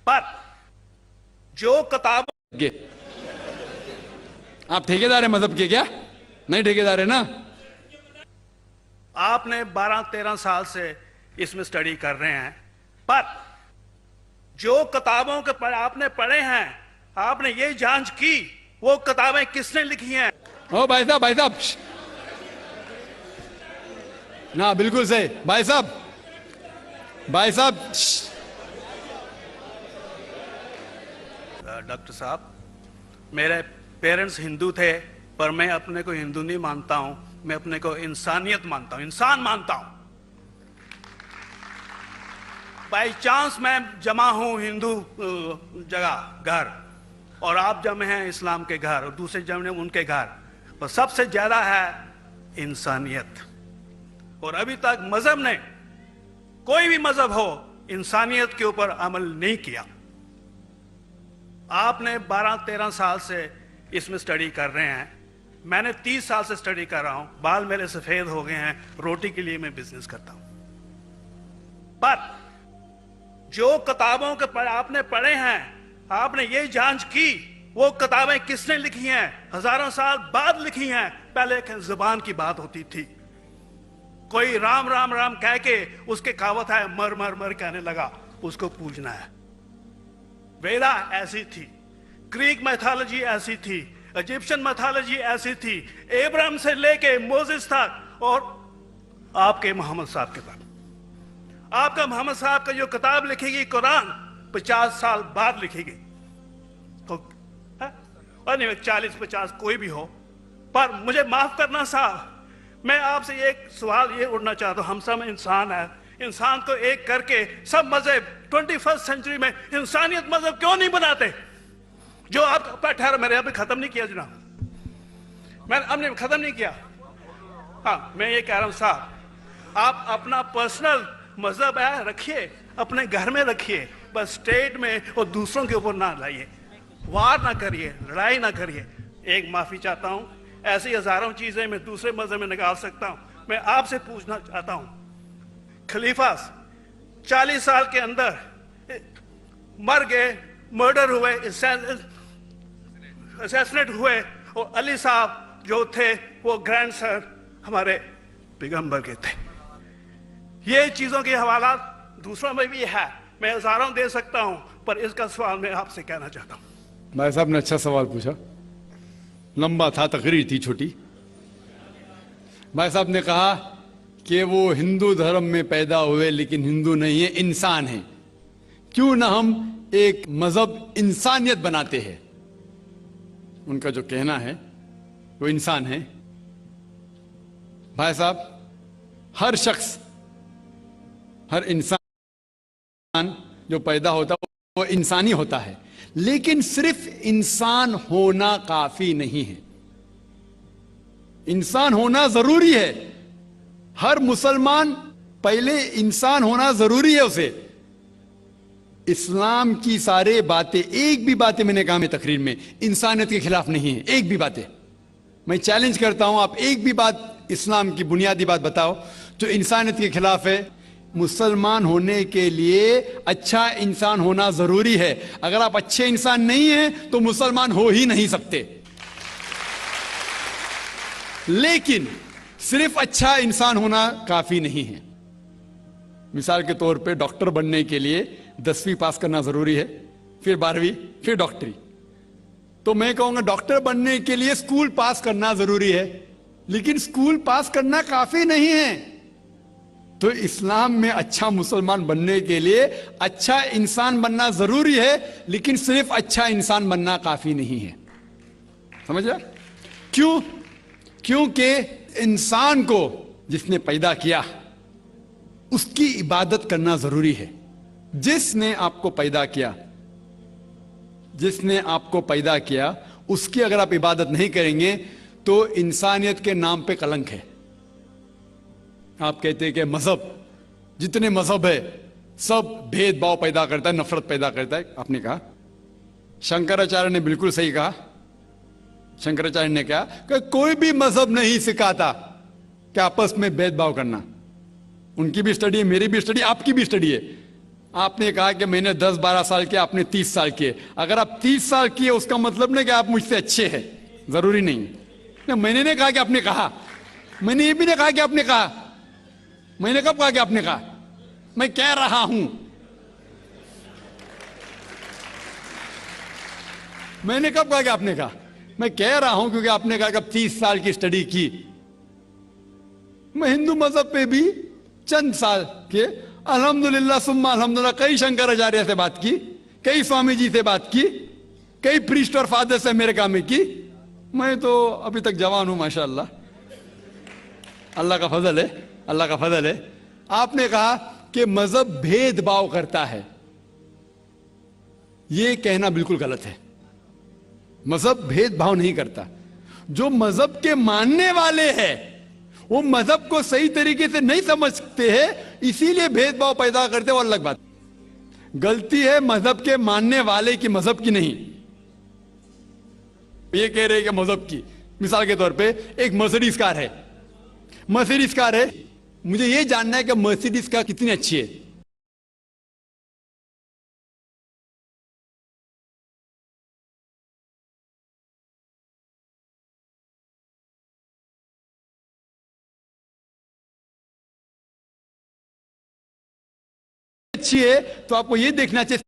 पर जो किताब आप ठेकेदार है मजहब के क्या? नहीं ठेकेदार है ना? आपने 12-13 साल से इसमें स्टडी कर रहे हैं, पर जो किताबों के आपने पढ़े हैं, आपने ये जांच की वो किताबें किसने लिखी हैं? ओ भाई साहब ना, बिल्कुल सही भाई साहब। डॉक्टर साहब, मेरे पेरेंट्स हिंदू थे, पर मैं अपने को हिंदू नहीं मानता हूं, मैं अपने को इंसानियत मानता हूं, इंसान मानता हूं। बाई चांस मैं जमा हूं हिंदू जगह घर, और आप जमे हैं इस्लाम के घर, और दूसरे जमे उनके घर, पर सबसे ज्यादा है इंसानियत। और अभी तक मजहब ने, कोई भी मजहब हो, इंसानियत के ऊपर अमल नहीं किया। आपने 12-13 साल से इसमें स्टडी कर रहे हैं, मैंने 30 साल से स्टडी कर रहा हूं, बाल मेरे सफेद हो गए हैं, रोटी के लिए मैं बिजनेस करता हूं। पर जो किताबों के आपने पढ़े हैं, आपने ये जांच की वो किताबें किसने लिखी हैं? हजारों साल बाद लिखी हैं। पहले एक जुबान की बात होती थी, कोई राम राम राम कह के उसके कहावत है मर मर मर कहने लगा, उसको पूजना है। वेदा ऐसी थी, ग्रीक मैथोलॉजी ऐसी थी, इजिप्शियन मैथोलॉजी ऐसी थी, एब्राहम से लेके मोसेस तक, और आपके मोहम्मद साहब के तक। आपका मोहम्मद साहब का जो किताब लिखेगी कुरान 50 साल बाद लिखेगी, तो और नहीं 40-50 कोई भी हो। पर मुझे माफ करना साहब, मैं आपसे एक सवाल ये उठना चाहता हूं, हम सब इंसान है, इंसान को एक करके सब मजहब 21st सेंचुरी में इंसानियत मजहब क्यों नहीं बनाते? जो आप ठहरा, मैंने अभी खत्म नहीं किया जनाब, मैंने हमने खत्म नहीं किया। हाँ, मैं ये कह रहा हूं साहब, आप अपना पर्सनल मजहब है रखिए, अपने घर में रखिए, बस स्टेट में और दूसरों के ऊपर ना लाइए, वार ना करिए, लड़ाई ना करिए। एक माफी चाहता हूं, ऐसी हजारों चीजें मैं दूसरे मजहब में निकाल सकता हूं। मैं आपसे पूछना चाहता हूं, खलीफा 40 साल के अंदर मर गए, मर्डर हुए, असैसिनेट हुए, और अली साहब जो थे वो ग्रैंडसन हमारे पैगंबर के थे। ये चीजों के हवाला दूसरों में भी है, मैं हजारों दे सकता हूं, पर इसका सवाल मैं आपसे कहना चाहता हूं। भाई साहब ने अच्छा सवाल पूछा, लंबा था, तकरीर थी छोटी। भाई साहब ने कहा कि वो हिंदू धर्म में पैदा हुए लेकिन हिंदू नहीं है, इंसान है। क्यों ना हम एक मजहब इंसानियत बनाते हैं? उनका जो कहना है वो इंसान है। भाई साहब, हर शख्स, हर इंसान जो पैदा होता है वो इंसानी होता है, लेकिन सिर्फ इंसान होना काफी नहीं है। इंसान होना जरूरी है। हर मुसलमान पहले इंसान होना जरूरी है उसे। इस्लाम की सारे बातें, एक भी बातें मैंने कहा मैं तकरीर में, इंसानियत के खिलाफ नहीं है। एक भी बातें मैं चैलेंज करता हूं, आप एक भी बात इस्लाम की बुनियादी बात बताओ जो इंसानियत के खिलाफ है। मुसलमान होने के लिए अच्छा इंसान होना जरूरी है। अगर आप अच्छे इंसान नहीं हैं तो मुसलमान हो ही नहीं सकते। लेकिन सिर्फ अच्छा इंसान होना काफी नहीं है। मिसाल के तौर पे डॉक्टर बनने के लिए 10वीं पास करना जरूरी है, फिर 12वीं, फिर डॉक्टरी। तो मैं कहूंगा डॉक्टर बनने के लिए स्कूल पास करना जरूरी है, लेकिन स्कूल पास करना काफी नहीं है। तो इस्लाम में अच्छा मुसलमान बनने के लिए अच्छा इंसान बनना जरूरी है, लेकिन सिर्फ अच्छा इंसान बनना काफी नहीं है। समझ रहे? क्यों? क्योंकि इंसान को जिसने पैदा किया उसकी इबादत करना जरूरी है। जिसने आपको पैदा किया, जिसने आपको पैदा किया, उसकी अगर आप इबादत नहीं करेंगे तो इंसानियत के नाम पे कलंक है। आप कहते हैं कि मजहब, जितने मजहब है सब भेदभाव पैदा करता है, नफरत पैदा करता है। आपने कहा, शंकराचार्य ने बिल्कुल सही कहा। शंकराचार्य ने कहा कि कोई भी मजहब नहीं सिखाता कि आपस में भेदभाव करना। उनकी भी स्टडी है, मेरी भी स्टडी, आपकी भी स्टडी है। आपने कहा कि मैंने 10-12 साल किए, आपने 30 साल किए। अगर आप 30 साल किए उसका मतलब नहीं कि आप मुझसे अच्छे हैं, जरूरी नहीं। नहीं, मैंने नहीं कहा कि आपने कहा, मैंने ये भी नहीं कहा कि आपने कहा। मैंने कब कहा कि आपने कहा? मैं कह रहा हूं, मैंने कब कहा कि आपने कहा? मैं कह रहा हूं क्योंकि आपने कहा कि अब 30 साल की स्टडी की। मैं हिंदू मजहब पे भी चंद साल के अल्हम्दुलिल्लाह सुम्मा अल्हम्दुलिल्लाह कई शंकराचार्य से बात की, कई स्वामी जी से बात की, कई प्रीस्ट और फादर से अमेरिका में की। मैं तो अभी तक जवान हूं माशाअल्लाह, अल्लाह का फजल है, अल्लाह का फजल है। आपने कहा कि मजहब भेदभाव करता है, यह कहना बिल्कुल गलत है। मजहब भेदभाव नहीं करता। जो मजहब के मानने वाले हैं वो मजहब को सही तरीके से नहीं समझते हैं, इसीलिए भेदभाव पैदा करते हैं, वो अलग बात। गलती है मजहब के मानने वाले की, मजहब की नहीं। ये कह रहे हैं कि मजहब की, मिसाल के तौर पे एक मर्सिडीज कार है, मर्सिडीज कार है, मुझे ये जानना है कि मर्सिडीज कार कितनी अच्छी है। अच्छी है तो आपको ये देखना चाहिए